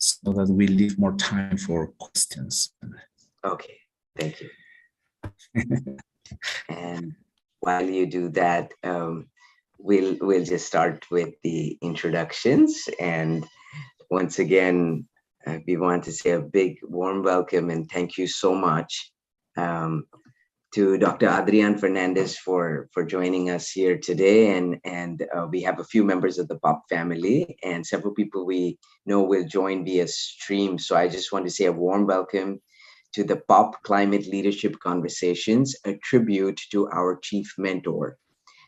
so that we leave more time for questions. Okay, thank you. And while you do that, we'll just start with the introductions. And once again, we want to say a big warm welcome and thank you so much to Dr. Adrián Fernandez for joining us here today. And we have a few members of the POP family and several people we know will join via stream. So I just want to say a warm welcome to the POP Climate Leadership Conversations, a tribute to our chief mentor.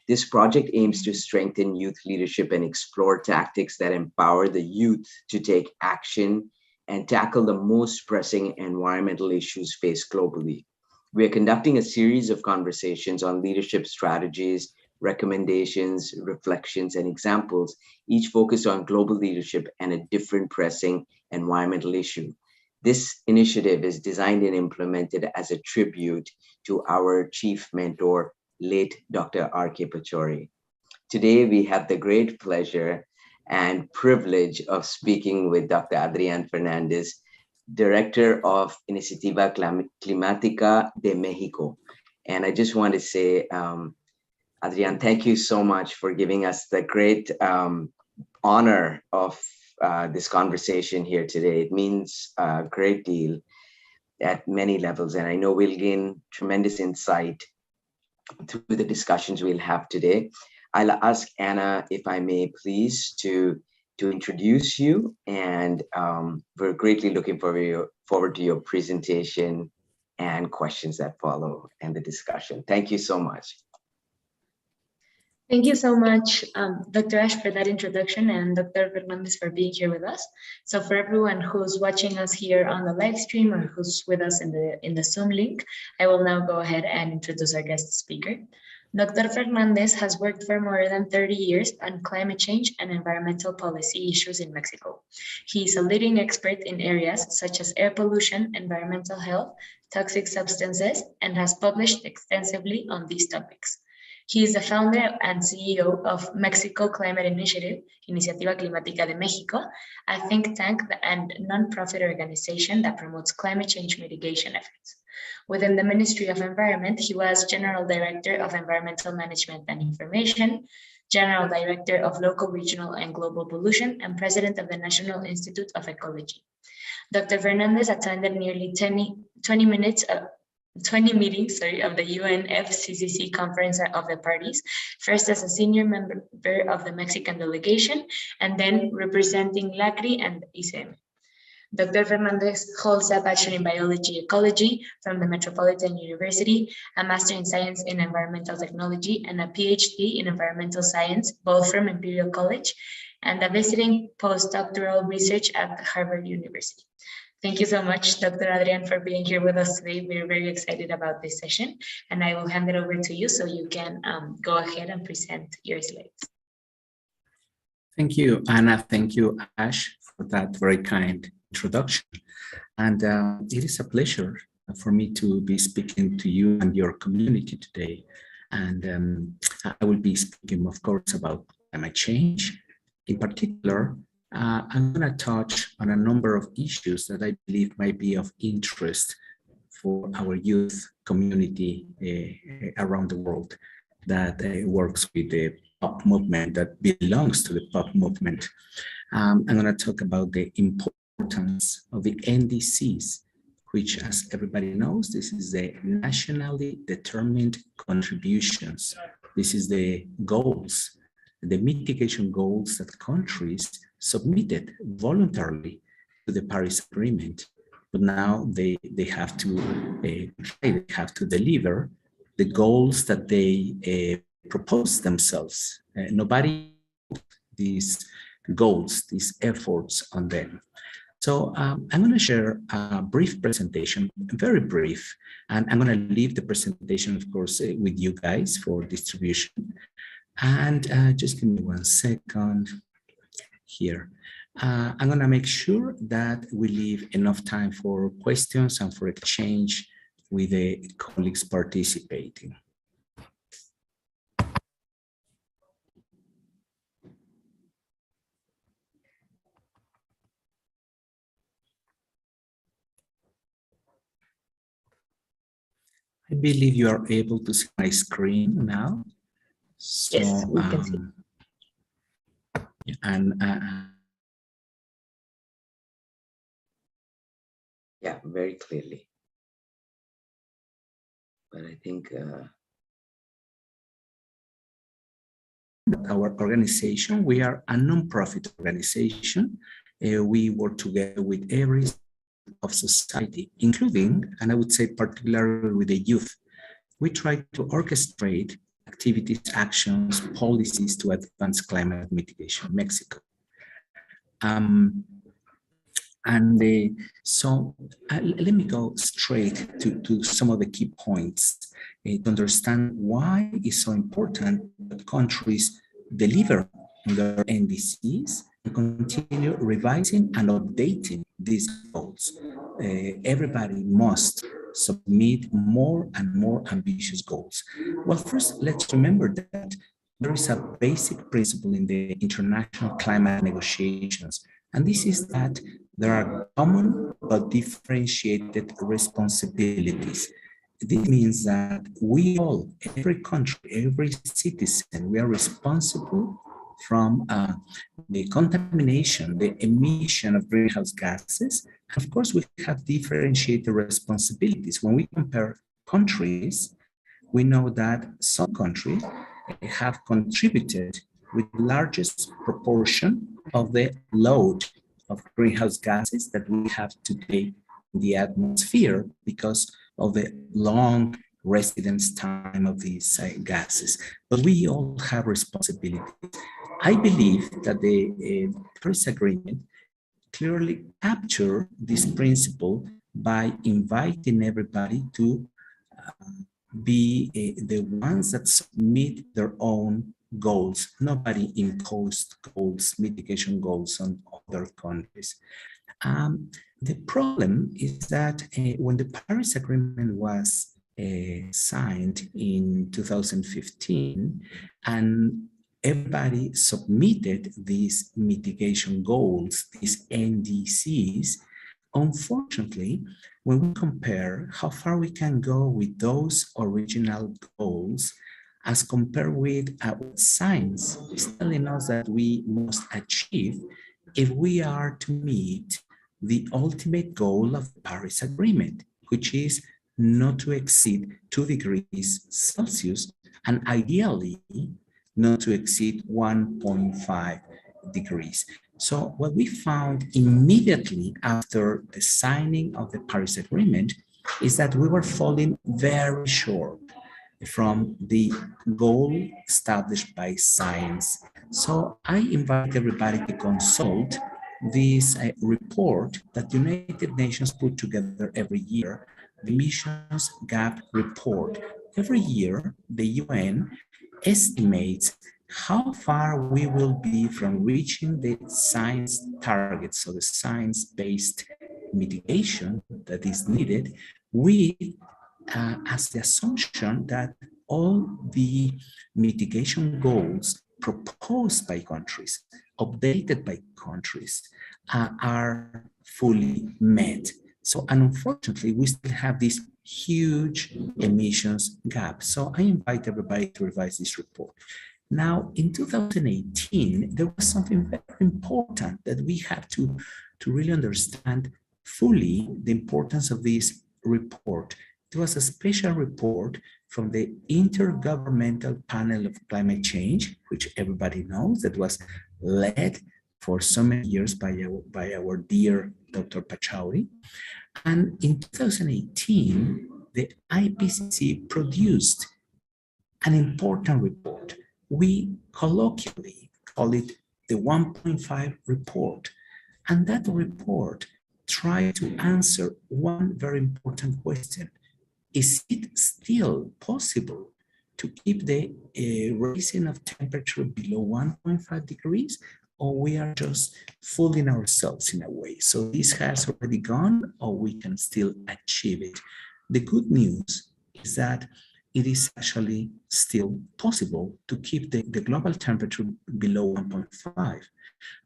This project aims to strengthen youth leadership and explore tactics that empower the youth to take action and tackle the most pressing environmental issues faced globally. We are conducting a series of conversations on leadership strategies, recommendations, reflections, and examples, each focused on global leadership and a different pressing environmental issue. This initiative is designed and implemented as a tribute to our chief mentor, late Dr. R.K. Pachauri. Today, we have the great pleasure and privilege of speaking with Dr. Adrián Fernandez, Director of Iniciativa Climática de México. And I just want to say, Adrián, thank you so much for giving us the great honor of this conversation here today. It means a great deal at many levels, and I know we'll gain tremendous insight through the discussions we'll have today. I'll ask Anna, if I may please, to introduce you, and we're greatly looking forward to your presentation and questions that follow and the discussion. Thank you so much. Thank you so much, Dr. Ash, for that introduction, and Dr. Fernandez for being here with us. So for everyone who's watching us here on the live stream or who's with us in the Zoom link, I will now go ahead and introduce our guest speaker. Dr. Fernandez has worked for more than 30 years on climate change and environmental policy issues in Mexico. He is a leading expert in areas such as air pollution, environmental health, toxic substances, and has published extensively on these topics. He is the founder and CEO of Mexico Climate Initiative, Iniciativa Climática de México, a think tank and non-profit organization that promotes climate change mitigation efforts. Within the Ministry of Environment, he was General Director of Environmental Management and Information, General Director of Local, Regional, and Global Pollution, and President of the National Institute of Ecology. Dr. Fernandez attended nearly 20 meetings of the UNFCCC Conference of the Parties, first as a senior member of the Mexican delegation, and then representing LACRI and ICEM. Dr. Fernandez holds a Bachelor in Biology Ecology from the Metropolitan University, a Master in Science in Environmental Technology, and a PhD in Environmental Science, both from Imperial College, and a visiting postdoctoral research at Harvard University. Thank you so much, Dr. Adrián, for being here with us today. We're very excited about this session, and I will hand it over to you so you can go ahead and present your slides. Thank you, Anna. Thank you, Ash, for that very kind introduction. And it is a pleasure for me to be speaking to you and your community today. And I will be speaking, of course, about climate change. In particular, I'm going to touch on a number of issues that I believe might be of interest for our youth community around the world that works with the POP movement, that belongs to the POP movement. I'm going to talk about the importance of the NDCs, which, as everybody knows, this is the nationally determined contributions. This is the goals, the mitigation goals that countries submitted voluntarily to the Paris Agreement, but now they have to deliver the goals that they propose themselves. Nobody these goals, these efforts on them. So I'm going to share a brief presentation, very brief, and I'm going to leave the presentation, of course, with you guys for distribution. And just give me 1 second here. I'm going to make sure that we leave enough time for questions and for exchange with the colleagues participating. I believe you are able to see my screen now. So, Yes, we can see. And Yeah, very clearly. But I think our organization, we are a non-profit organization. We work together with every of society, including, and I would say particularly with the youth. We try to orchestrate activities, actions, policies to advance climate mitigation in Mexico. So let me go straight to some of the key points to understand why it's so important that countries deliver on their NDCs and continue revising and updating these goals. Everybody must submit more and more ambitious goals. Well, first, let's remember that there is a basic principle in the international climate negotiations, and this is that there are common but differentiated responsibilities. This means that we all, every country, every citizen, we are responsible from the contamination, the emission of greenhouse gases. And of course, we have differentiated responsibilities. When we compare countries, we know that some countries have contributed with the largest proportion of the load of greenhouse gases that we have today in the atmosphere because of the long residence time of these gases. But we all have responsibilities. I believe that the Paris Agreement clearly captures this principle by inviting everybody to be the ones that submit their own goals. Nobody imposed goals, mitigation goals on other countries. The problem is that when the Paris Agreement was signed in 2015 and everybody submitted these mitigation goals, these NDCs, unfortunately, when we compare how far we can go with those original goals as compared with what science is telling us that we must achieve if we are to meet the ultimate goal of the Paris Agreement, which is not to exceed 2 degrees Celsius and ideally not to exceed 1.5 degrees. So what we found immediately after the signing of the Paris Agreement is that we were falling very short from the goal established by science. So I invite everybody to consult this report that the United Nations put together every year, the Emissions Gap Report. Every year, the UN estimates how far we will be from reaching the science targets, so the science-based mitigation that is needed, with as the assumption that all the mitigation goals proposed by countries, updated by countries, are fully met. So, and unfortunately, we still have this huge emissions gap. So I invite everybody to revise this report. Now, in 2018, there was something very important that we have to really understand fully the importance of this report. It was a special report from the Intergovernmental Panel of Climate Change, which everybody knows, that was led for so many years by our dear Dr. Pachauri. And in 2018, the IPCC produced an important report. We colloquially call it the 1.5 report. And that report tried to answer one very important question. Is it still possible to keep the raising of temperature below 1.5 degrees? Or we are just fooling ourselves in a way? So this has already gone, or we can still achieve it. The good news is that it is actually still possible to keep the global temperature below 1.5.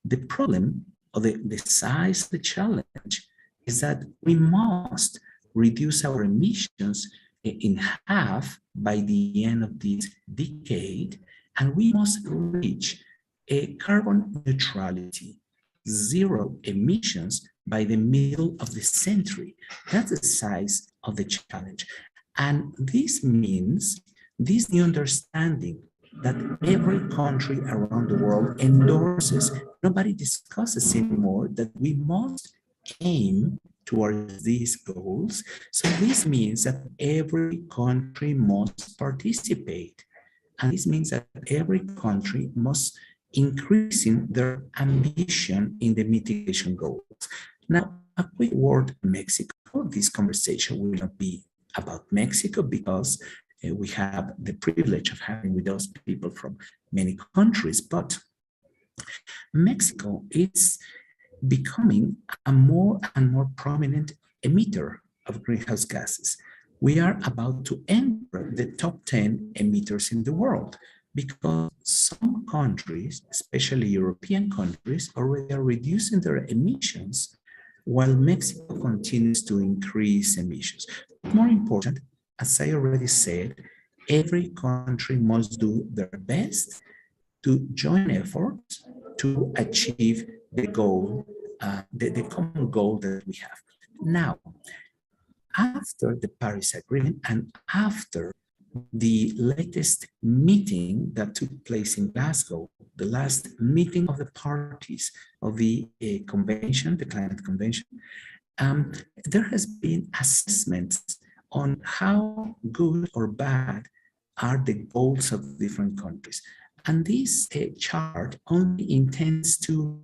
The problem, or the size of the challenge, is that we must reduce our emissions in half by the end of this decade, and we must reach a carbon neutrality, zero emissions by the middle of the century. That's the size of the challenge. And this means this new understanding that every country around the world endorses, nobody discusses anymore that we must aim towards these goals. So this means that every country must participate. And this means that every country must increase in their ambition in the mitigation goals. Now, a quick word on Mexico. This conversation will not be about Mexico because we have the privilege of having with us people from many countries, but Mexico is becoming a more and more prominent emitter of greenhouse gases. We are about to enter the top 10 emitters in the world because some countries, especially European countries, already are reducing their emissions while Mexico continues to increase emissions. More important, as I already said, every country must do their best to join efforts to achieve the goal, the common goal that we have. Now, after the Paris Agreement and after the latest meeting that took place in Glasgow, the last meeting of the parties of the convention, the climate convention, there has been assessments on how good or bad are the goals of different countries. And this chart only intends to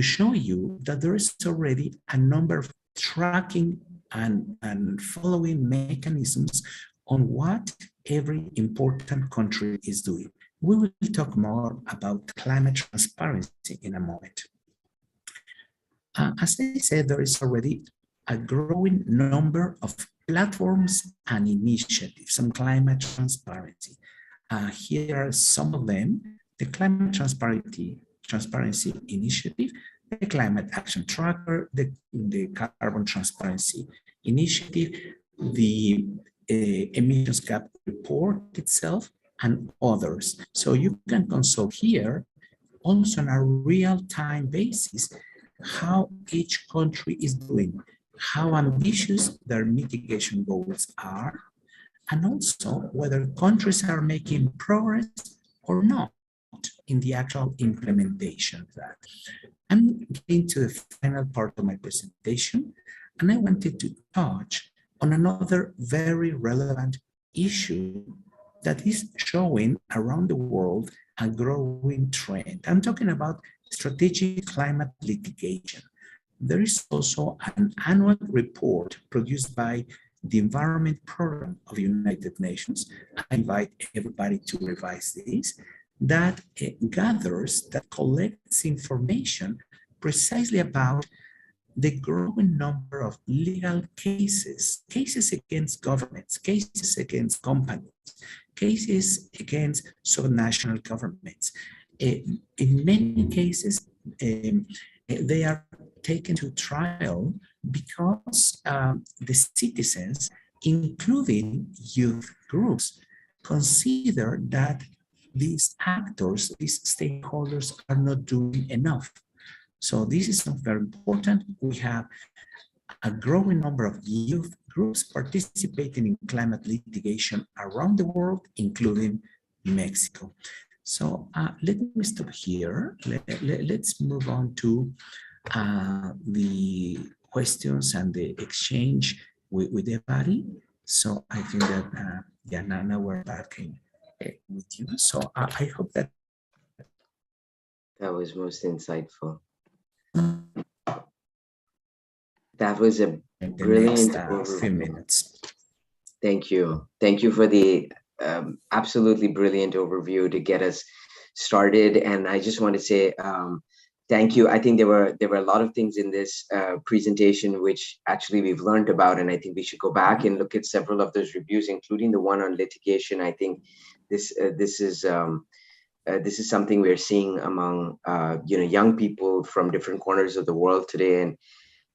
show you that there is already a number of tracking and following mechanisms on what every important country is doing. We will talk more about climate transparency in a moment. As I said, there is already a growing number of platforms and initiatives on climate transparency. Here are some of them: the Climate Transparency Initiative, the Climate Action Tracker, the Carbon Transparency Initiative, the Emissions Gap Report itself, and others. So you can consult here also on a real-time basis how each country is doing, how ambitious their mitigation goals are, and also whether countries are making progress or not in the actual implementation of that. I'm getting to the final part of my presentation, and I wanted to touch on another very relevant issue that is showing around the world a growing trend. I'm talking about strategic climate litigation. There is also an annual report produced by the Environment Program of the United Nations. I invite everybody to revise this, that gathers, that collects information precisely about the growing number of legal cases against governments, cases against companies, cases against subnational governments. In many cases, they are taken to trial because the citizens, including youth groups, consider that these actors, these stakeholders are not doing enough. So this is very important. We have a growing number of youth groups participating in climate litigation around the world, including Mexico. So let me stop here. Let's move on to the questions and the exchange with everybody. So I think that, yeah, now we're back with you. So I hope that was most insightful. That was a brilliant overview. Few minutes. Thank you. Thank you for the absolutely brilliant overview to get us started. And I just want to say thank you. I think there were a lot of things in this presentation which actually we've learned about, and I think we should go back and look at several of those reviews, including the one on litigation. I think this is something we're seeing among young people from different corners of the world today. And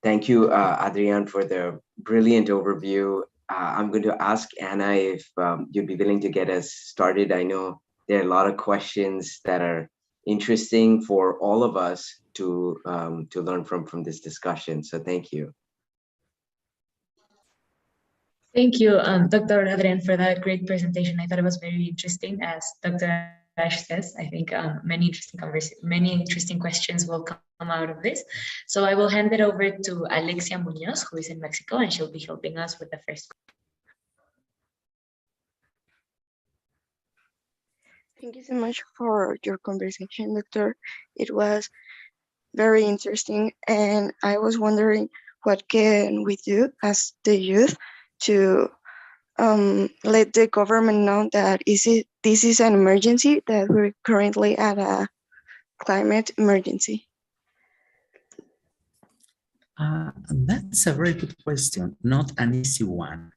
thank you, Adrián, for the brilliant overview. I'm going to ask Anna if you'd be willing to get us started. I know there are a lot of questions that are interesting for all of us to learn from this discussion. So thank you. Thank you, Dr. Adrián, for that great presentation. I thought it was very interesting. As Dr. Ash says, I think many interesting questions will come out of this. So I will hand it over to Alexia Munoz, who is in Mexico, and she'll be helping us with the first question. Thank you so much for your conversation, Doctor. It was very interesting, and I was wondering what can we do as the youth to let the government know that this is an emergency, that we're currently at a climate emergency. That's a very good question, not an easy one.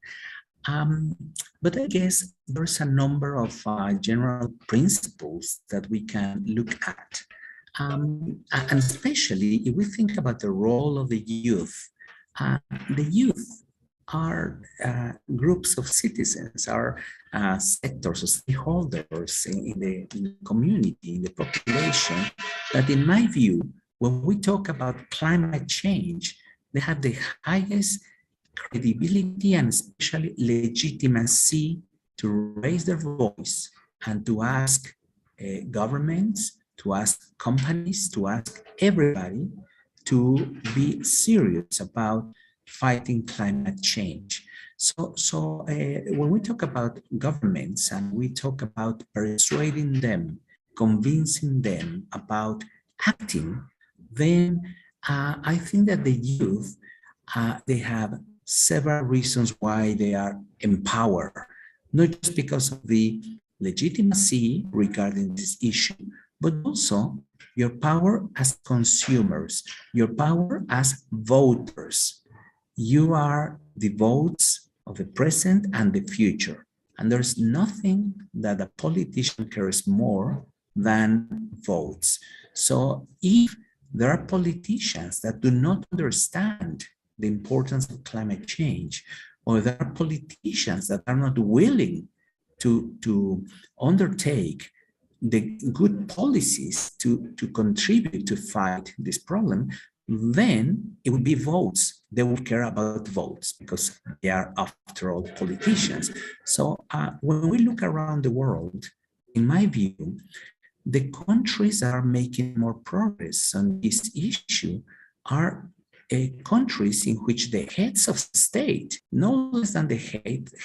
But I guess there's a number of general principles that we can look at. And especially if we think about the role of the youth are groups of citizens, are sectors or stakeholders in the community, in the population, that in my view, when we talk about climate change, they have the highest credibility and especially legitimacy to raise their voice and to ask governments, to ask companies, to ask everybody to be serious about fighting climate change. So when we talk about governments and we talk about persuading them, convincing them about acting, then I think that the youth, they have several reasons why they are empowered, not just because of the legitimacy regarding this issue, but also your power as consumers, your power as voters. You are the votes of the present and the future. And there's nothing that a politician cares more than votes. So if there are politicians that do not understand the importance of climate change, or there are politicians that are not willing to undertake the good policies to contribute to fight this problem, then it would be votes. They will care about votes because they are, after all, politicians. So when we look around the world, in my view, the countries that are making more progress on this issue are countries in which the heads of state, no less than the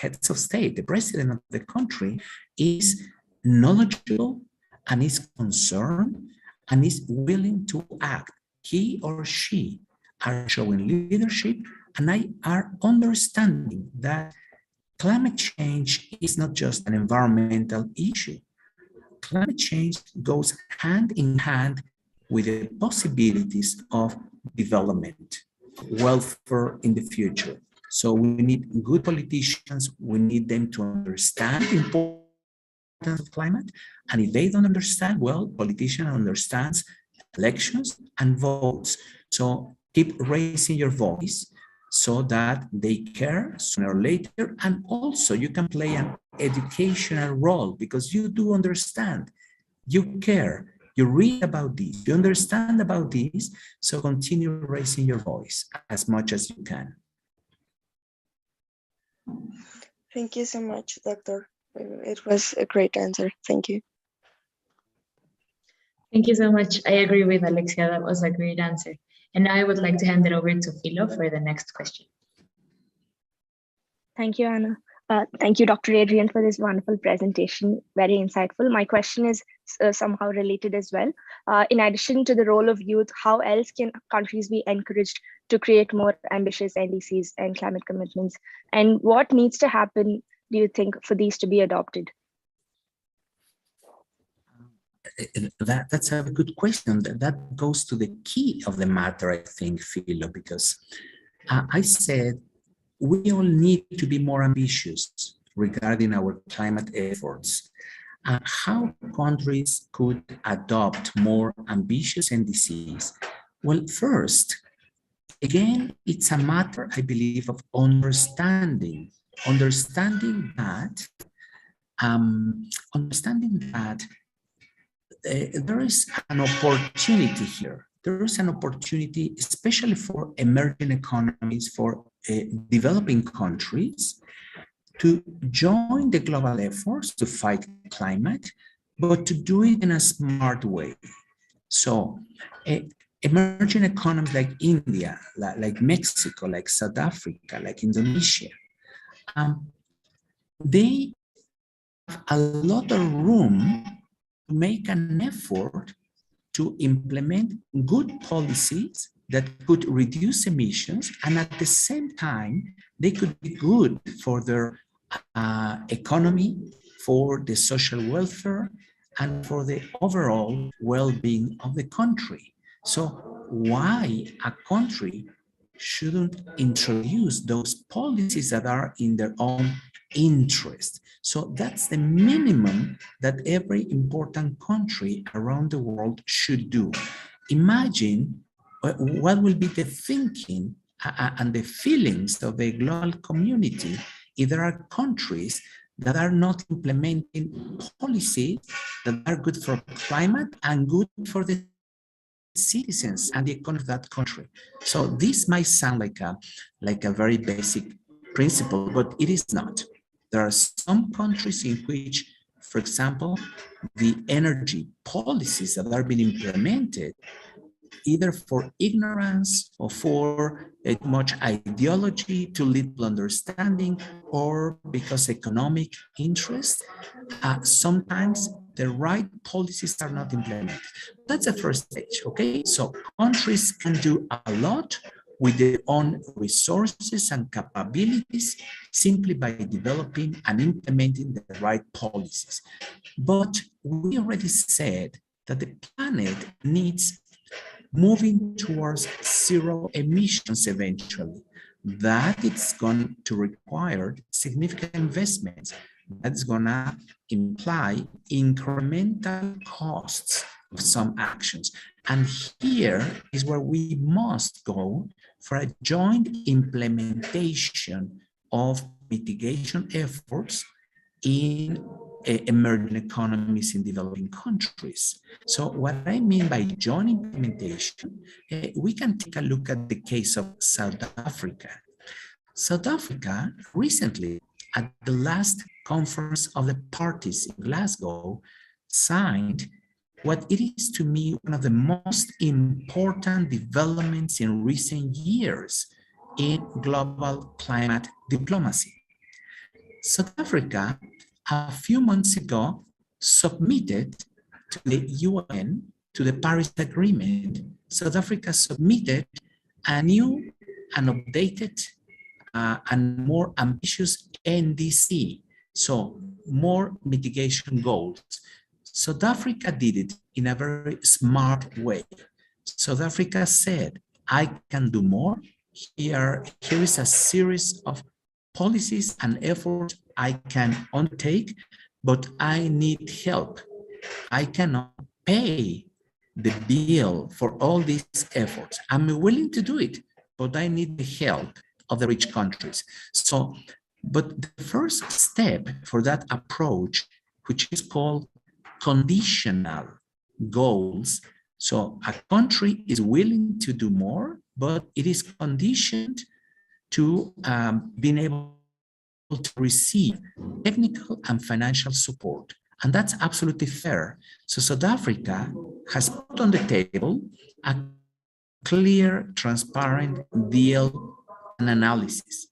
heads of state, the president of the country, is knowledgeable and is concerned and is willing to act. He or she are showing leadership and are understanding that climate change is not just an environmental issue. Climate change goes hand in hand with the possibilities of development, welfare in the future. So we need good politicians. We need them to understand the importance of climate. And if they don't understand, well, politician understands elections and votes. So keep raising your voice so that they care sooner or later. And also you can play an educational role because you do understand, you care, you read about this, you understand about this, so continue raising your voice as much as you can. Thank you so much, Doctor. It was a great answer. Thank you. Thank you so much. I agree with Alexia. That was a great answer. And now I would like to hand it over to Philo for the next question. Thank you, Anna. Thank you, Dr. Adrián, for this wonderful presentation. Very insightful. My question is somehow related as well. In addition to the role of youth, how else can countries be encouraged to create more ambitious NDCs and climate commitments? And what needs to happen, do you think, for these to be adopted? That's a good question. That goes to the key of the matter, I think, Philo, because I said we all need to be more ambitious regarding our climate efforts. How countries could adopt more ambitious NDCs? Well, first, again, it's a matter, I believe, of understanding understanding that there is an opportunity here. There is an opportunity, especially for emerging economies, for developing countries, to join the global efforts to fight climate, but to do it in a smart way. So emerging economies like India, like Mexico, like South Africa, like Indonesia, they have a lot of room to make an effort to implement good policies that could reduce emissions, and at the same time, they could be good for their economy, for the social welfare, and for the overall well-being of the country. So why a country shouldn't introduce those policies that are in their own interest? So that's the minimum that every important country around the world should do. Imagine what will be the thinking and the feelings of the global community if there are countries that are not implementing policies that are good for climate and good for the citizens and the economy of that country. So this might sound like a very basic principle, but it is not. There are some countries in which, for example, the energy policies that are being implemented, either for ignorance or for too much ideology, too little understanding, or because economic interest, sometimes the right policies are not implemented. That's the first stage, okay? So countries can do a lot with their own resources and capabilities simply by developing and implementing the right policies. But we already said that the planet needs moving towards zero emissions eventually. That it's going to require significant investments. That's going to imply incremental costs of some actions. And here is where we must go for a joint implementation of mitigation efforts in emerging economies in developing countries. So what I mean by joint implementation, we can take a look at the case of South Africa. South Africa recently, at the last conference of the parties in Glasgow, signed what it is to me one of the most important developments in recent years in global climate diplomacy. South Africa, a few months ago, submitted to the UN, to the Paris Agreement. South Africa submitted a new and updated and more ambitious NDC, so more mitigation goals. South Africa did it in a very smart way. South Africa said, I can do more. Here is a series of policies and efforts I can undertake, but I need help. I cannot pay the bill for all these efforts. I'm willing to do it, but I need the help of the rich countries. So, but the first step for that approach, which is called conditional goals. So a country is willing to do more, but it is conditioned to being able to receive technical and financial support. And that's absolutely fair. So South Africa has put on the table a clear, transparent deal and analysis,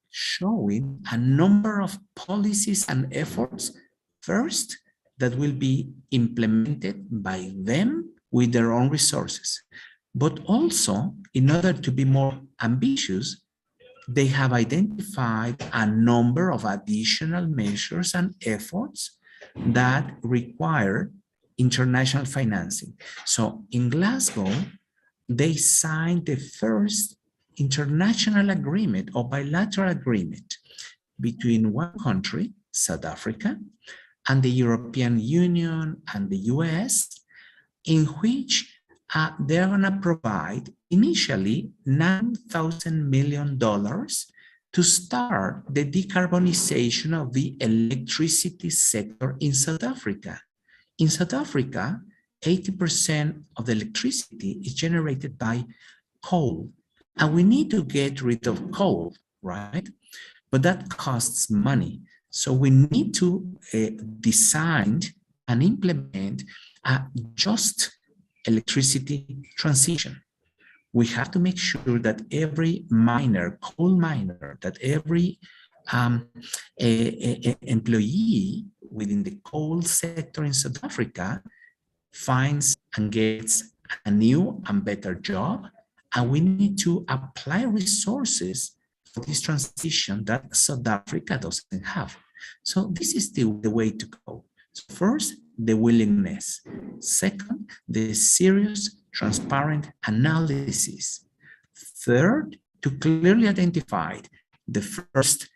showing a number of policies and efforts, first, that will be implemented by them with their own resources. But also, in order to be more ambitious, they have identified a number of additional measures and efforts that require international financing. So in Glasgow, they signed the first international agreement or bilateral agreement between one country, South Africa, and the European Union and the US, in which they're going to provide initially $9,000 million to start the decarbonization of the electricity sector in South Africa. In South Africa, 80% of the electricity is generated by coal, and we need to get rid of coal, right? But that costs money. So we need to design and implement a just electricity transition. We have to make sure that every miner, coal miner, that every employee within the coal sector in South Africa finds and gets a new and better job. And we need to apply resources for this transition that South Africa doesn't have. So this is the way to go. So first, the willingness. Second, the serious, transparent analysis. Third, to clearly identify the first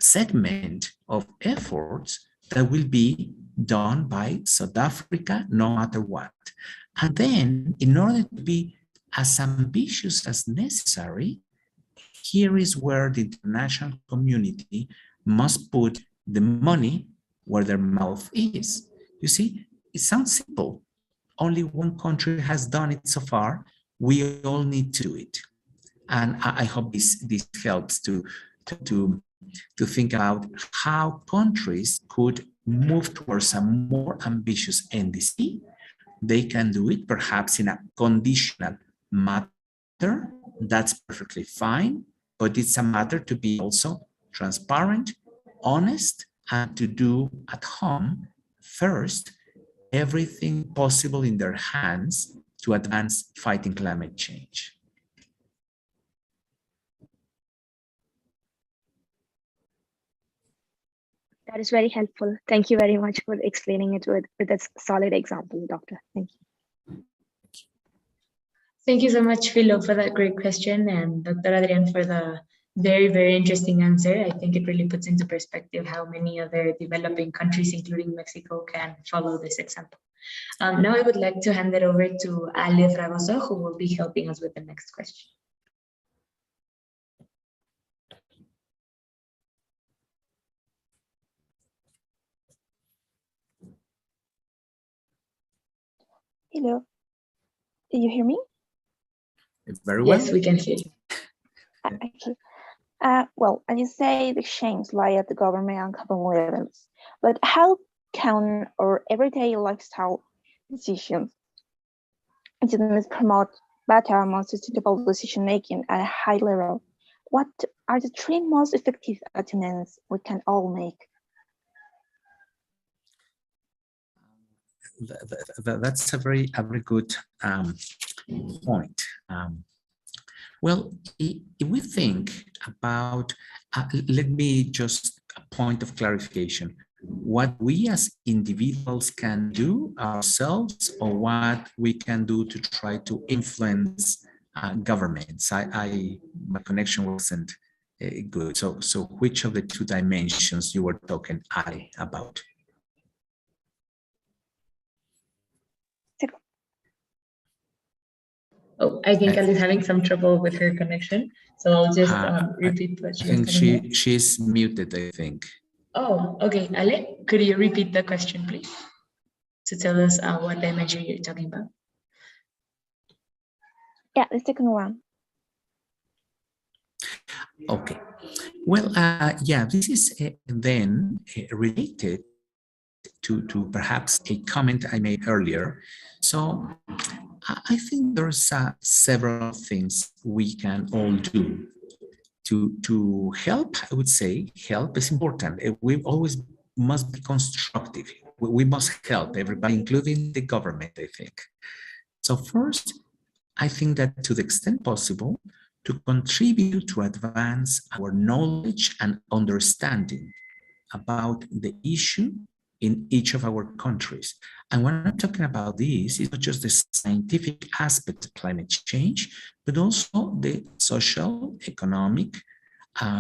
segment of efforts that will be done by South Africa no matter what. And then, in order to be as ambitious as necessary, here is where the international community must put the money where their mouth is. You see, it sounds simple. Only one country has done it so far. We all need to do it. And I hope this helps to think about how countries could move towards a more ambitious NDC. They can do it perhaps in a conditional matter. That's perfectly fine, but it's a matter to be also transparent, honest, and to do at home first everything possible in their hands to advance fighting climate change. That is very helpful. Thank you very much for explaining it with a solid example, Doctor. Thank you. Thank you so much, Philo, for that great question, and Dr. Adrian for the very, very interesting answer. I think it really puts into perspective how many other developing countries, including Mexico, can follow this example. Now I would like to hand it over to Ale Fragoso, who will be helping us with the next question. Hello, do you hear me? Very well. Yes, we can hear you. Okay. Well, as you say, the exchange lie at the government and couple levels, but how can our everyday lifestyle decisions promote better, more sustainable decision making at a high level? What are the three most effective attitudes we can all make? That's a very good point. Well, if we think about, let me just a point of clarification, what we as individuals can do ourselves or what we can do to try to influence governments. My connection wasn't good. So which of the two dimensions you were talking about? Oh, I think Ali's having some trouble with her connection, so I'll just repeat what she was telling me. She's muted, I think. Oh, okay. Ale, could you repeat the question, please, to tell us what dimension you're talking about? Yeah, the second one. Okay. Well, yeah, this is then related to perhaps a comment I made earlier. So I think there's several things we can all do to help. I would say help is important. We always must be constructive. We must help everybody, including the government, I think. So first, I think that to the extent possible, to contribute to advance our knowledge and understanding about the issue in each of our countries. And when I'm talking about this, it's not just the scientific aspect of climate change, but also the social, economic,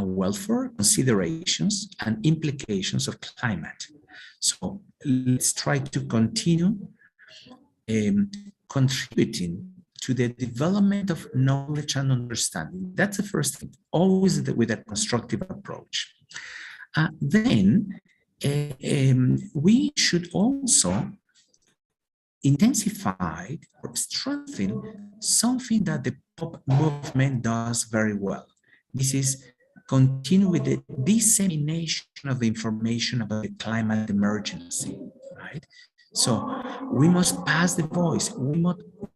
welfare considerations and implications of climate. So let's try to continue contributing to the development of knowledge and understanding. That's the first thing, always with a constructive approach. Then we should also intensify or strengthen something that the pop movement does very well. This is continue with the dissemination of the information about the climate emergency, right? So we must pass the voice. We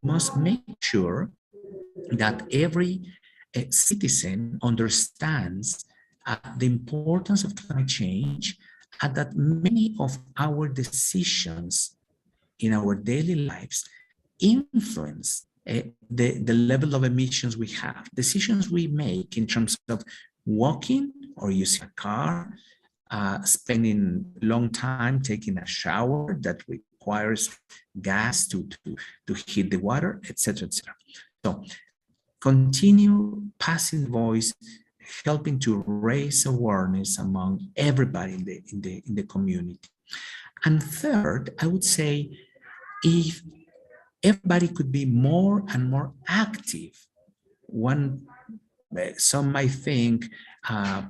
must make sure that every citizen understands the importance of climate change and that many of our decisions in our daily lives influence the level of emissions we have. Decisions we make in terms of walking or using a car, spending long time taking a shower that requires gas to heat the water, etc., etc. So continue passing voice, helping to raise awareness among everybody in the community. And third, I would say, if everybody could be more and more active, some might think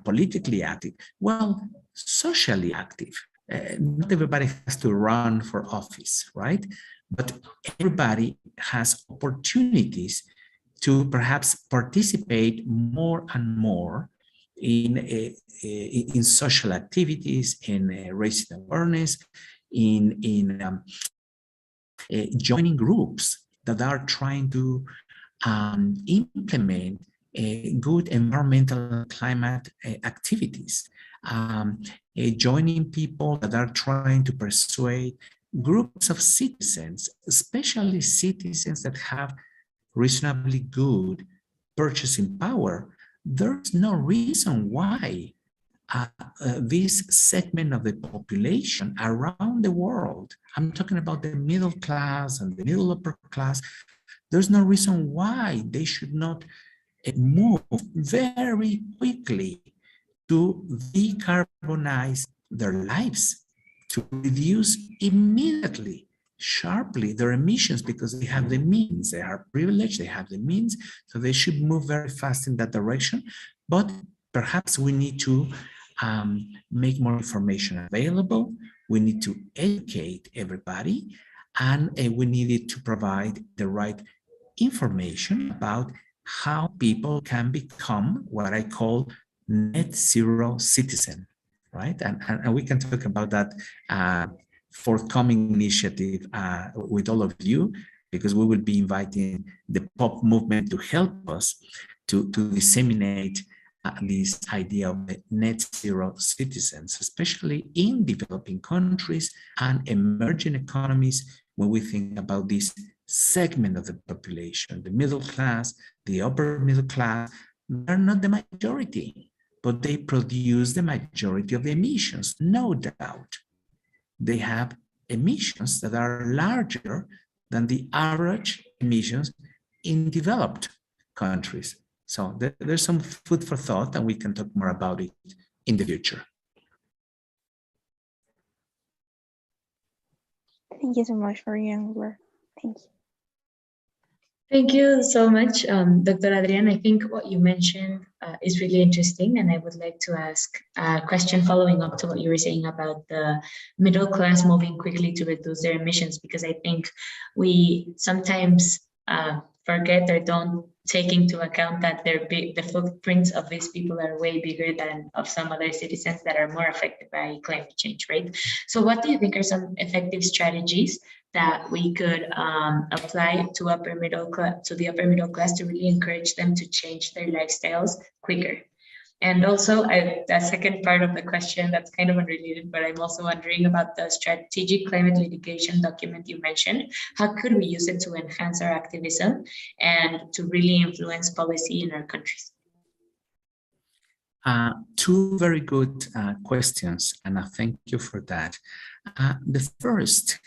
politically active, well, socially active. Not everybody has to run for office, right? But everybody has opportunities to perhaps participate more and more in social activities, in raising awareness, in joining groups that are trying to implement good environmental climate activities, joining people that are trying to persuade groups of citizens, especially citizens that have reasonably good purchasing power. There's no reason why this segment of the population around the world, I'm talking about the middle class and the middle upper class, there's no reason why they should not move very quickly to decarbonize their lives, to reduce immediately, sharply their emissions, because they have the means, they are privileged, they have the means, so they should move very fast in that direction. But perhaps we need to make more information available, we need to educate everybody, and we needed to provide the right information about how people can become what I call net zero citizen, right? And we can talk about that forthcoming initiative with all of you, because we will be inviting the POP movement to help us to disseminate this idea of net zero citizens, especially in developing countries and emerging economies, when we think about this segment of the population, the middle class, the upper middle class. They're not the majority, but they produce the majority of the emissions, no doubt. They have emissions that are larger than the average emissions in developed countries. So there's some food for thought, and we can talk more about it in the future. Thank you so much for your answer. Thank you. Thank you so much, Dr. Adrián. I think what you mentioned is really interesting, and I would like to ask a question following up to what you were saying about the middle class moving quickly to reduce their emissions, because I think we sometimes forget or don't take into account that the footprints of these people are way bigger than of some other citizens that are more affected by climate change, right? So what do you think are some effective strategies that we could apply to the upper middle class to really encourage them to change their lifestyles quicker? And also, the second part of the question that's kind of unrelated, but I'm also wondering about the strategic climate litigation document you mentioned. How could we use it to enhance our activism and to really influence policy in our countries? Two very good questions, and I thank you for that. The first,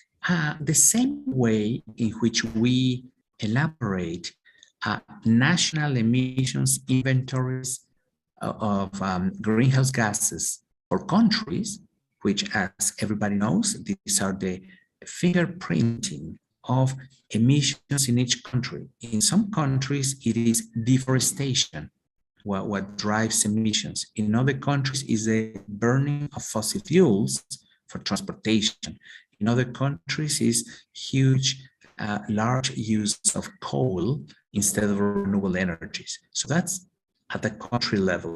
the same way in which we elaborate national emissions inventories of greenhouse gases for countries, which, as everybody knows, these are the fingerprinting of emissions in each country. In some countries, it is deforestation, what drives emissions. In other countries, is the burning of fossil fuels for transportation. In other countries, is huge, large use of coal instead of renewable energies. So that's at the country level.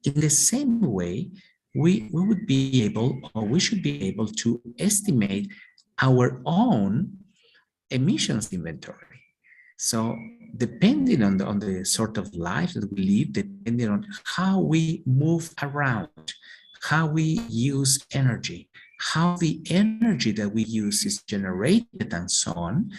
In the same way, we would be able, or we should be able to estimate our own emissions inventory. So depending on the sort of life that we live, depending on how we move around, how we use energy, how the energy that we use is generated and so on,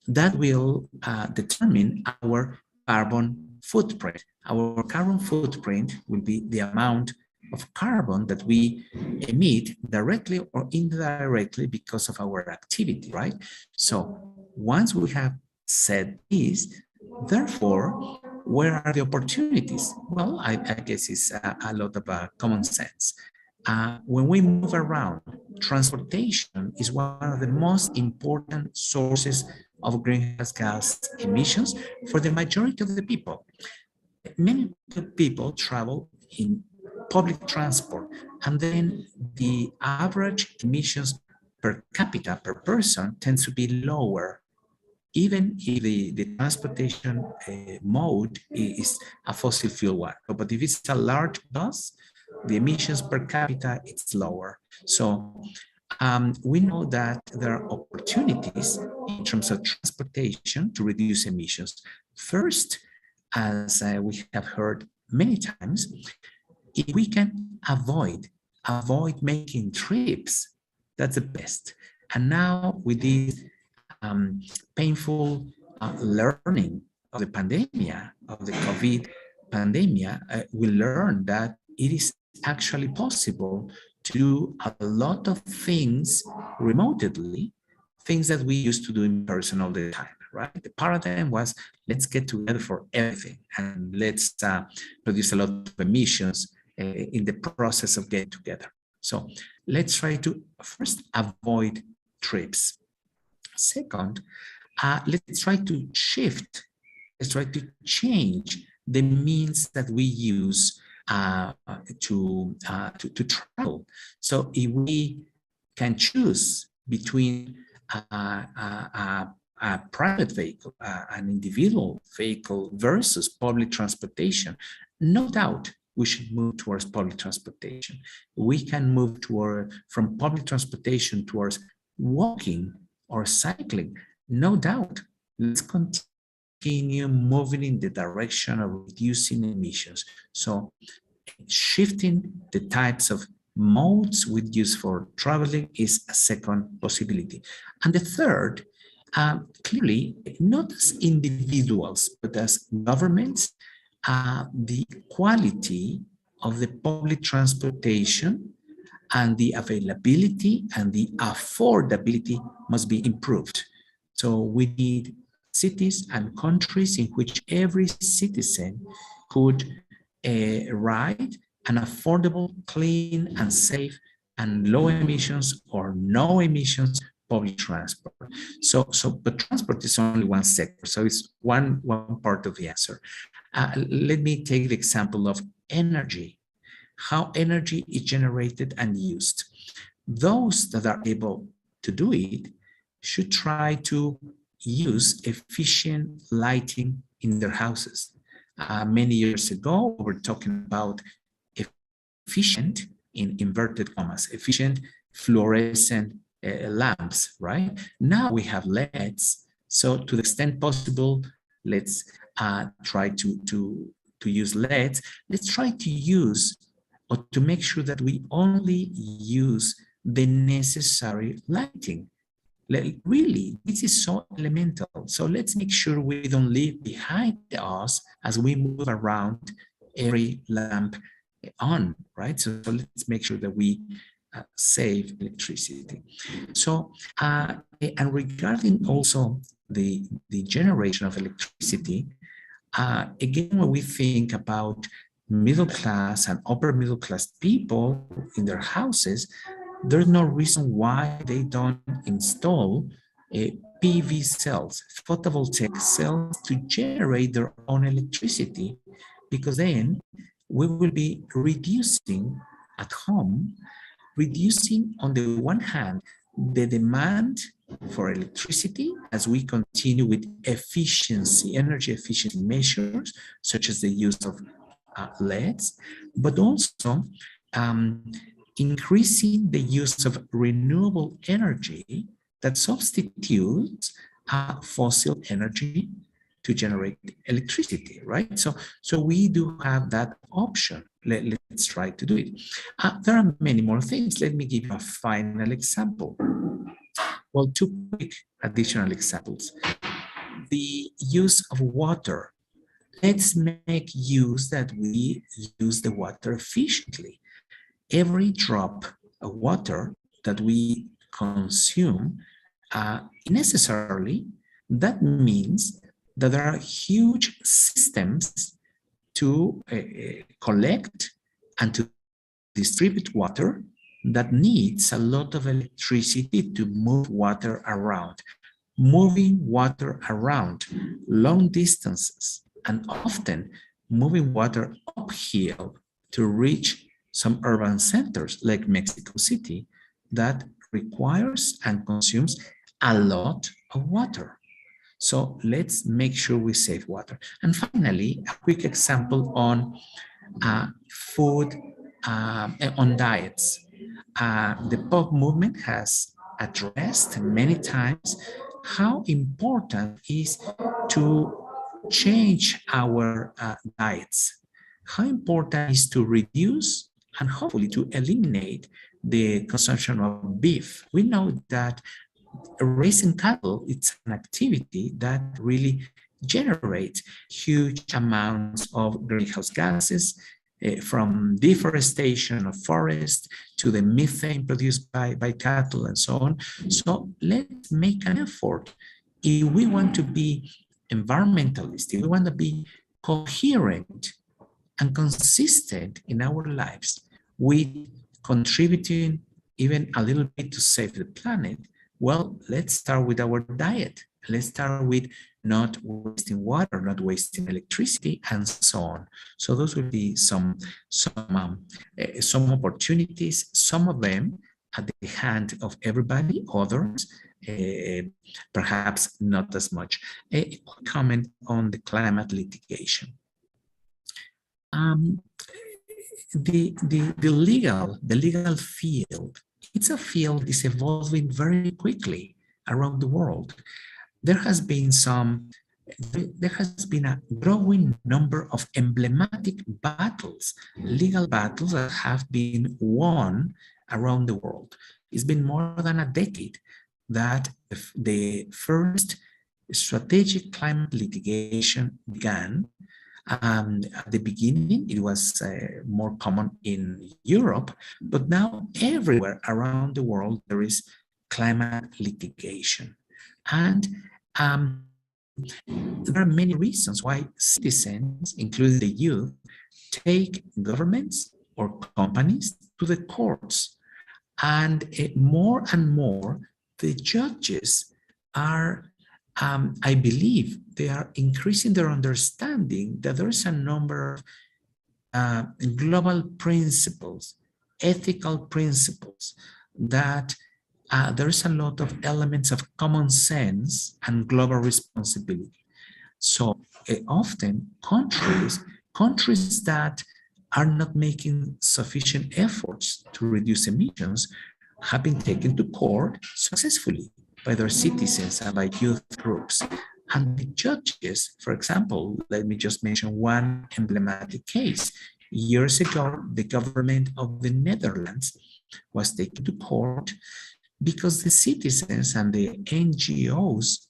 that will determine our carbon footprint. Our carbon footprint will be the amount of carbon that we emit directly or indirectly because of our activity, right? So once we have said this, therefore, where are the opportunities? Well, I guess it's a lot of common sense. When we move around, transportation is one of the most important sources of greenhouse gas emissions for the majority of the people. Many people travel in public transport, and then the average emissions per capita, per person, tends to be lower, even if the transportation mode is a fossil fuel one. But if it's a large bus, the emissions per capita, it's lower. So we know that there are opportunities in terms of transportation to reduce emissions. First, as we have heard many times, if we can avoid making trips, that's the best. And now with this painful learning of the pandemic, of the COVID pandemic, we learned that it is actually possible to do a lot of things remotely, things that we used to do in person all the time, right? The paradigm was, let's get together for everything and let's produce a lot of emissions in the process of getting together. So let's try to first avoid trips. Second, let's try to shift, let's try to change the means that we use to travel. So if we can choose between a private vehicle, an individual vehicle versus public transportation, no doubt we should move towards public transportation. We can move from public transportation towards walking or cycling, no doubt. Let's continue moving in the direction of reducing emissions. So shifting the types of modes we use for traveling is a second possibility. And the third, clearly, not as individuals, but as governments, the quality of the public transportation and the availability and the affordability must be improved. So we need cities and countries in which every citizen could ride an affordable, clean and safe and low emissions or no emissions public transport. But transport is only one sector. So it's one part of the answer. Let me take the example of energy, how energy is generated and used. Those that are able to do it should try to use efficient lighting in their houses. Many years ago, we were talking about efficient, in inverted commas, efficient fluorescent lamps, right? Now we have LEDs. So to the extent possible, let's try to use LEDs. Let's try to use or to make sure that we only use the necessary lighting. Really, this is so elemental. So let's make sure we don't leave behind us as we move around every lamp on, right? So let's make sure that we save electricity. So, and regarding also the generation of electricity, again, when we think about middle class and upper middle class people in their houses, there's no reason why they don't install PV cells, photovoltaic cells, to generate their own electricity, because then we will be reducing at home, reducing on the one hand the demand for electricity as we continue with efficiency, energy efficiency measures, such as the use of LEDs, but also increasing the use of renewable energy that substitutes fossil energy to generate electricity, right? So we do have that option. Let's try to do it. There are many more things. Let me give you a final example. Well, two quick additional examples. The use of water. Let's make use that we use the water efficiently. Every drop of water that we consume, necessarily, that means that there are huge systems to collect and to distribute water that needs a lot of electricity to move water around. Moving water around long distances, and often moving water uphill to reach some urban centers like Mexico City, that requires and consumes a lot of water. So let's make sure we save water. And finally, a quick example on food, on diets. The pop movement has addressed many times how important it is to change our diets, how important it is to reduce and hopefully to eliminate the consumption of beef. We know that raising cattle, it's an activity that really generates huge amounts of greenhouse gases, from deforestation of forests to the methane produced by cattle and so on. So let's make an effort. If we want to be environmentalist, if we want to be coherent and consistent in our lives with contributing even a little bit to save the planet, well, let's start with our diet. Let's start with not wasting water, not wasting electricity, and so on. So those will be some opportunities, some of them at the hand of everybody, others perhaps not as much. A quick comment on the climate litigation. The legal field, it's a field that is evolving very quickly around the world. There has been a growing number of emblematic battles, legal battles that have been won around the world. It's been more than a decade that the first strategic climate litigation began. At the beginning, it was more common in Europe, but now everywhere around the world, there is climate litigation. And there are many reasons why citizens, including the youth, take governments or companies to the courts. And more, the judges are, I believe, they are increasing their understanding that there is a number of global principles, ethical principles, that there is a lot of elements of common sense and global responsibility. So often countries that are not making sufficient efforts to reduce emissions have been taken to court successfully by their citizens and by youth groups. And the judges, for example, let me just mention one emblematic case. Years ago, the government of the Netherlands was taken to court because the citizens and the NGOs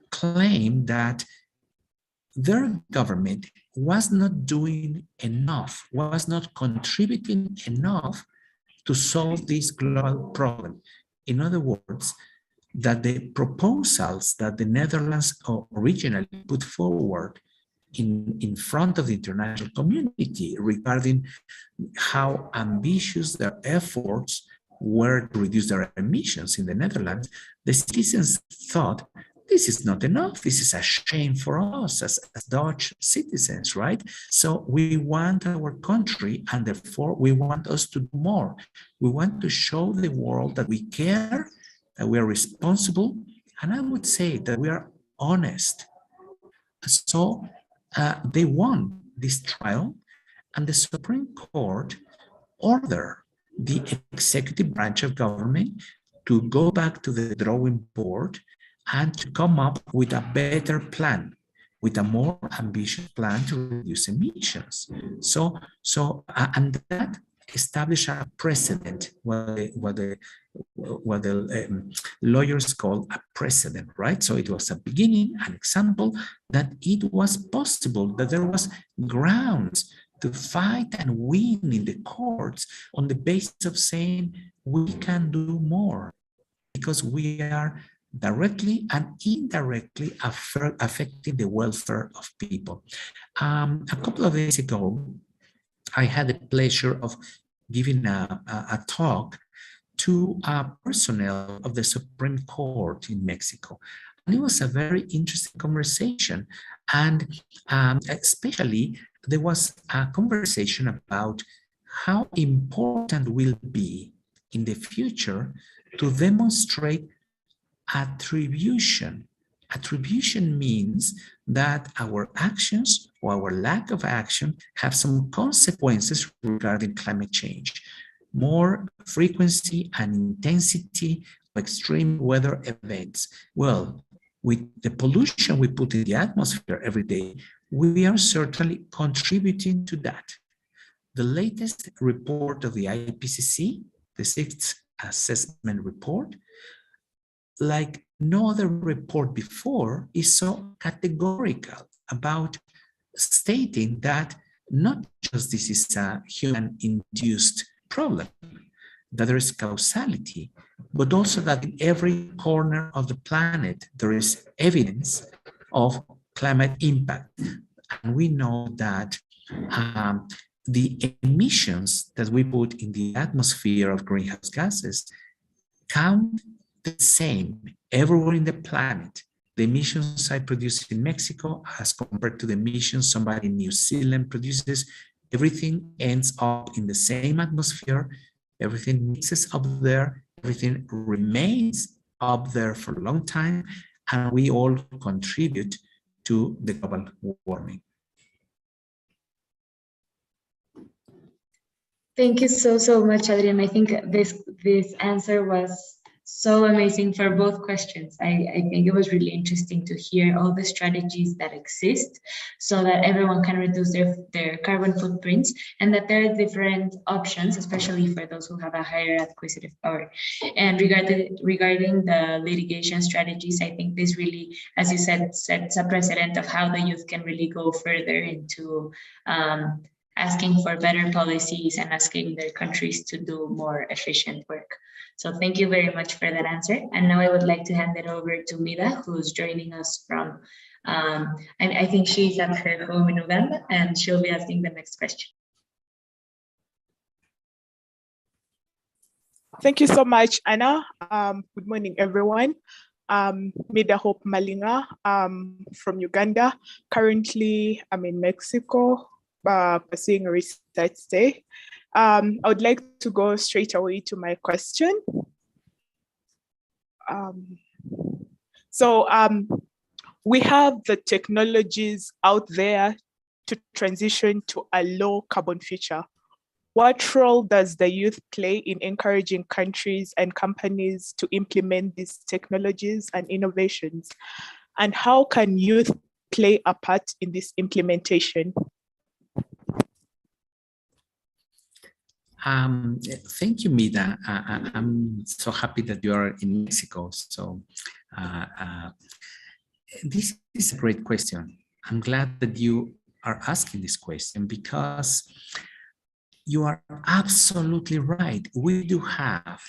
claimed that their government was not doing enough, was not contributing enough to solve this global problem. In other words, that the proposals that the Netherlands originally put forward in front of the international community regarding how ambitious their efforts were to reduce their emissions in the Netherlands, the citizens thought, this is not enough. This is a shame for us as Dutch citizens, right? So we want our country, and therefore we want us to do more. We want to show the world that we care, that we are responsible, and I would say that we are honest. So they won this trial, and the Supreme Court ordered the executive branch of government to go back to the drawing board and to come up with a better plan, with a more ambitious plan to reduce emissions. And that established a precedent, what the lawyers call a precedent, right? So it was a beginning, an example that it was possible, that there was grounds to fight and win in the courts on the basis of saying we can do more because we are directly and indirectly affecting the welfare of people. A couple of days ago, I had the pleasure of giving a talk to personnel of the Supreme Court in Mexico. And it was a very interesting conversation. And especially, there was a conversation about how important will be in the future to demonstrate attribution. Attribution means that our actions or our lack of action have some consequences regarding climate change. More frequency and intensity of extreme weather events. Well, with the pollution we put in the atmosphere every day, we are certainly contributing to that. The latest report of the IPCC, the sixth assessment report, like no other report before, is so categorical about stating that not just this is a human-induced problem, that there is causality, but also that in every corner of the planet there is evidence of climate impact. And we know that the emissions that we put in the atmosphere of greenhouse gases count the same everywhere in the planet. The emissions I produce in Mexico as compared to the emissions somebody in New Zealand produces, everything ends up in the same atmosphere, everything mixes up there, everything remains up there for a long time, and we all contribute to the global warming. Thank you so much, Adrian. I think this answer was so amazing for both questions. I think it was really interesting to hear all the strategies that exist so that everyone can reduce their carbon footprints, and that there are different options, especially for those who have a higher acquisitive power. And regarding the litigation strategies, I think this really, as you said, sets a precedent of how the youth can really go further into asking for better policies and asking their countries to do more efficient work. So thank you very much for that answer. And now I would like to hand it over to Mida, who's joining us from, I think she's at her home in Uganda, and she'll be asking the next question. Thank you so much, Anna. Good morning, everyone. Mida Hope Malinga from Uganda. Currently, I'm in Mexico, pursuing a research stay. I would like to go straight away to my question. We have the technologies out there to transition to a low carbon future. What role does the youth play in encouraging countries and companies to implement these technologies and innovations? And how can youth play a part in this implementation? Thank you, Mida. I'm so happy that you are in Mexico. So this is a great question. I'm glad that you are asking this question because you are absolutely right. We do have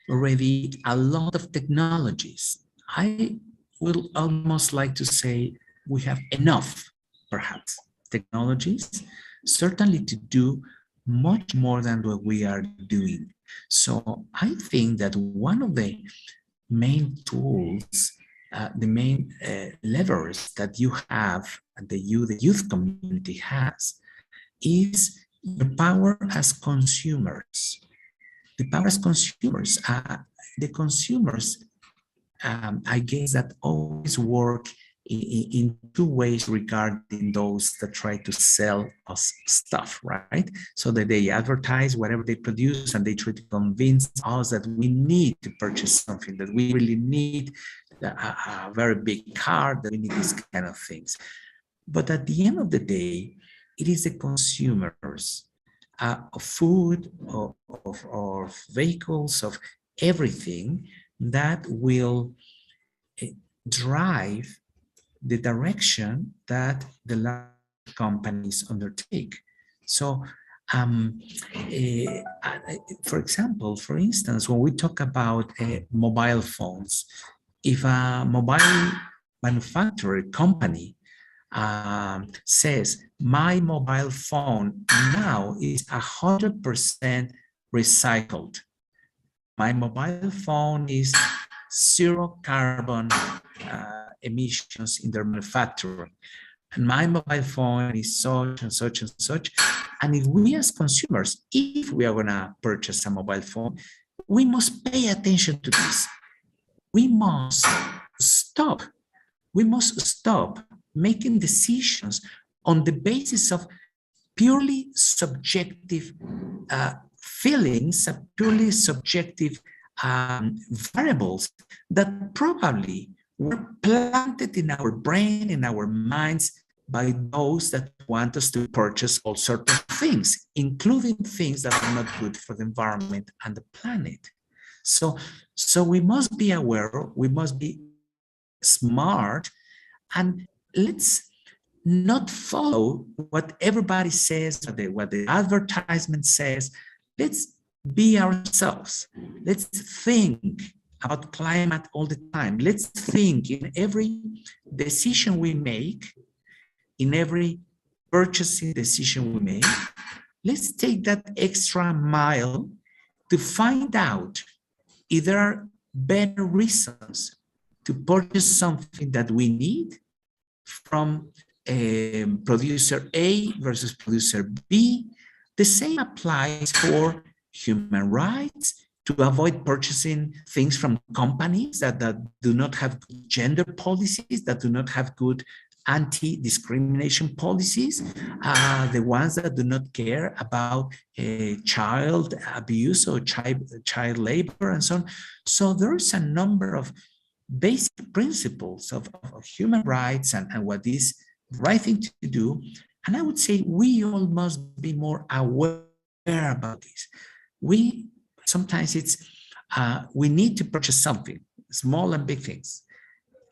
already a lot of technologies. I would almost like to say we have enough, perhaps, technologies, certainly to do much more than what we are doing. So I think that one of the main tools, the main levers that you have, and the youth community has, is the power as consumers. The power as consumers. The consumers, I guess, that always work in two ways regarding those that try to sell us stuff, right? So that they advertise whatever they produce and they try to convince us that we need to purchase something, that we really need a very big car, that we need these kind of things. But at the end of the day, it is the consumers of food, of vehicles, of everything that will drive the direction that the large companies undertake. So, for example, for instance, when we talk about mobile phones, if a mobile manufacturer company says, my mobile phone now is 100% recycled. My mobile phone is zero carbon emissions in their manufacturing. And my mobile phone is such and such and such. And if we as consumers, if we are gonna purchase a mobile phone, we must pay attention to this. We must stop making decisions on the basis of purely subjective feelings, purely subjective variables that probably were planted in our brain, in our minds, by those that want us to purchase all sorts of things, including things that are not good for the environment and the planet. So we must be aware, we must be smart, and let's not follow what everybody says, what the advertisement says. Let's be ourselves. Let's think about climate all the time. Let's think in every decision we make, in every purchasing decision we make. Let's take that extra mile to find out if there are better reasons to purchase something that we need from producer A versus producer B. The same applies for human rights, to avoid purchasing things from companies that do not have gender policies, that do not have good anti-discrimination policies, the ones that do not care about child abuse or child labor and so on. So there's a number of basic principles of human rights and what is the right thing to do. And I would say we all must be more aware about this. Sometimes it's, we need to purchase something, small and big things.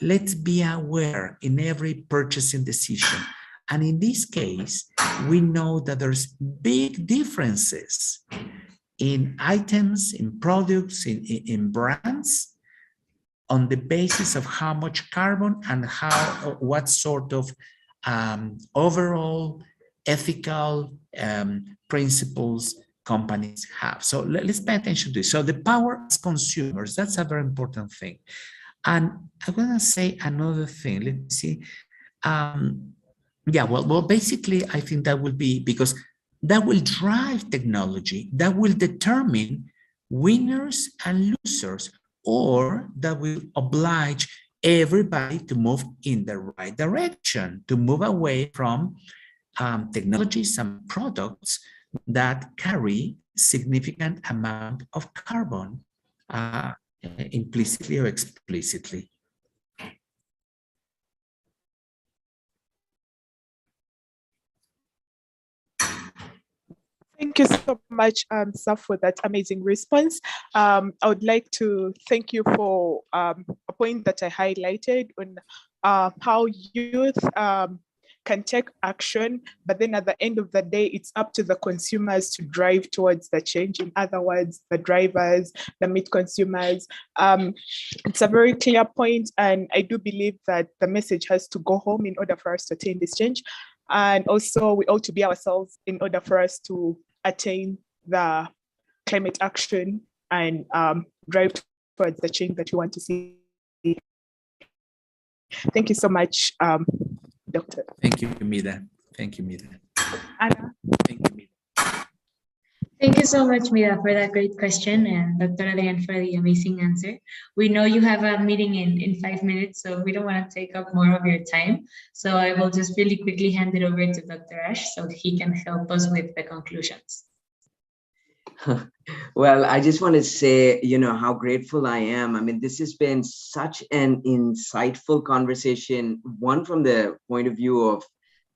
Let's be aware in every purchasing decision. And in this case, we know that there's big differences in items, in products, in brands, on the basis of how much carbon and what sort of overall ethical principles companies have. So let's pay attention to this. So the power as consumers, that's a very important thing. And I'm gonna say another thing. Let's see. Yeah, well, basically, I think that will be, because that will drive technology, that will determine winners and losers, or that will oblige everybody to move in the right direction, to move away from technologies and products that carry significant amount of carbon, implicitly or explicitly. Thank you so much, Saf, for that amazing response. I would like to thank you for a point that I highlighted on how youth can take action, but then at the end of the day, it's up to the consumers to drive towards the change. In other words, the drivers, the meat consumers. It's a very clear point, and I do believe that the message has to go home in order for us to attain this change. And also, we ought to be ourselves in order for us to attain the climate action and drive towards the change that we want to see. Thank you so much, Doctor. Thank you, Mida. Thank you, Mida. Anna. Thank you, Mida. Thank you so much, Mira, for that great question, and Dr. Adrián for the amazing answer. We know you have a meeting in 5 minutes, so we don't want to take up more of your time. So I will just really quickly hand it over to Dr. Ash so he can help us with the conclusions. Well, I just want to say, how grateful I am. I mean, this has been such an insightful conversation, one from the point of view of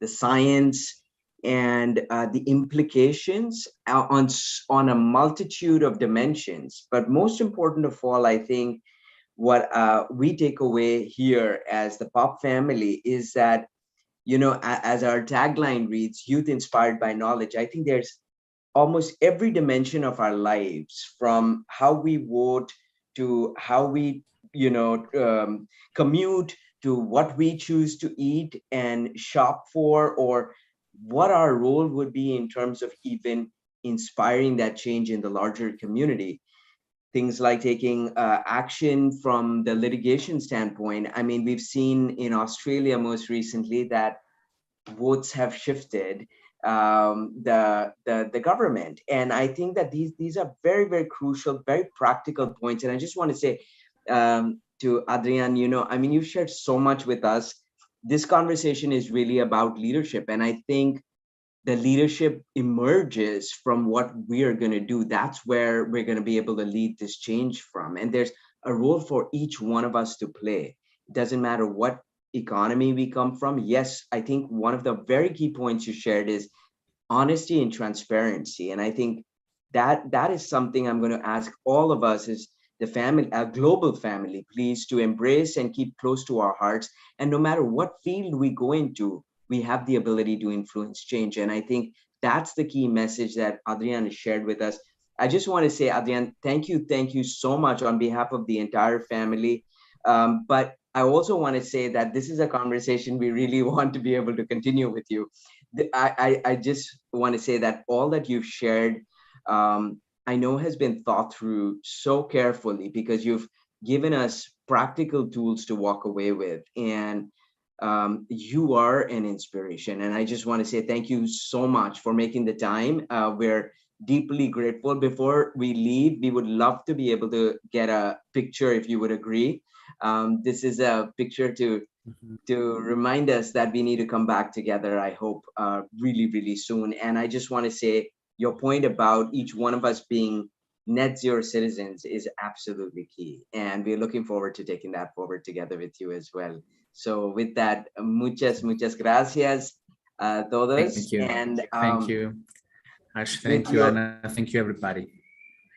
the science and the implications on a multitude of dimensions. But most important of all, I think what we take away here as the POP family is that, as our tagline reads, youth inspired by knowledge. I think there's almost every dimension of our lives, from how we vote to how we, commute, to what we choose to eat and shop for, or what our role would be in terms of even inspiring that change in the larger community. Things like taking action from the litigation standpoint. I mean, we've seen in Australia most recently that votes have shifted the government. And I think that these are very, very crucial, very practical points. And I just want to say to Adrián, you've shared so much with us. This conversation is really about leadership. And I think the leadership emerges from what we are going to do. That's where we're going to be able to lead this change from. And there's a role for each one of us to play. It doesn't matter what economy we come from. Yes, I think one of the very key points you shared is honesty and transparency. And I think that is something I'm going to ask all of us as the family, a global family, please, to embrace and keep close to our hearts. And no matter what field we go into, we have the ability to influence change. And I think that's the key message that Adrián has shared with us. I just want to say, Adrián, thank you so much on behalf of the entire family. But I also want to say that this is a conversation we really want to be able to continue with you. I just want to say that all that you've shared, I know has been thought through so carefully, because you've given us practical tools to walk away with. And you are an inspiration. And I just want to say thank you so much for making the time. We're deeply grateful. Before we leave, we would love to be able to get a picture, if you would agree. This is a picture to remind us that we need to come back together, I hope, really, really soon. And I just want to say your point about each one of us being net zero citizens is absolutely key. And we're looking forward to taking that forward together with you as well. So with that, muchas gracias a todos. Thank you. And thank you, Ash. Thank you, Anna. Thank you, everybody.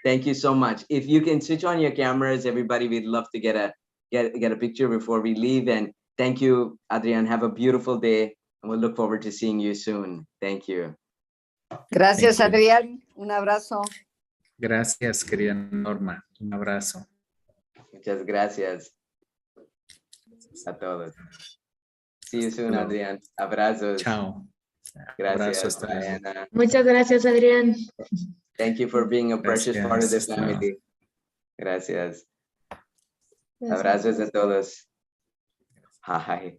Thank you so much. If you can switch on your cameras, everybody, we'd love to get a picture before we leave. And thank you, Adrián. Have a beautiful day. And we'll look forward to seeing you soon. Thank you. Gracias, Adrián. Un abrazo. Gracias, querida Norma. Un abrazo. Muchas gracias a todos. See you soon, Adrián. Abrazos. Chao. Gracias, Abrazos, Diana. Muchas gracias, Adrián. Thank you for being a precious part of the Gracias. family. Gracias. Abrazos a todos. Hi.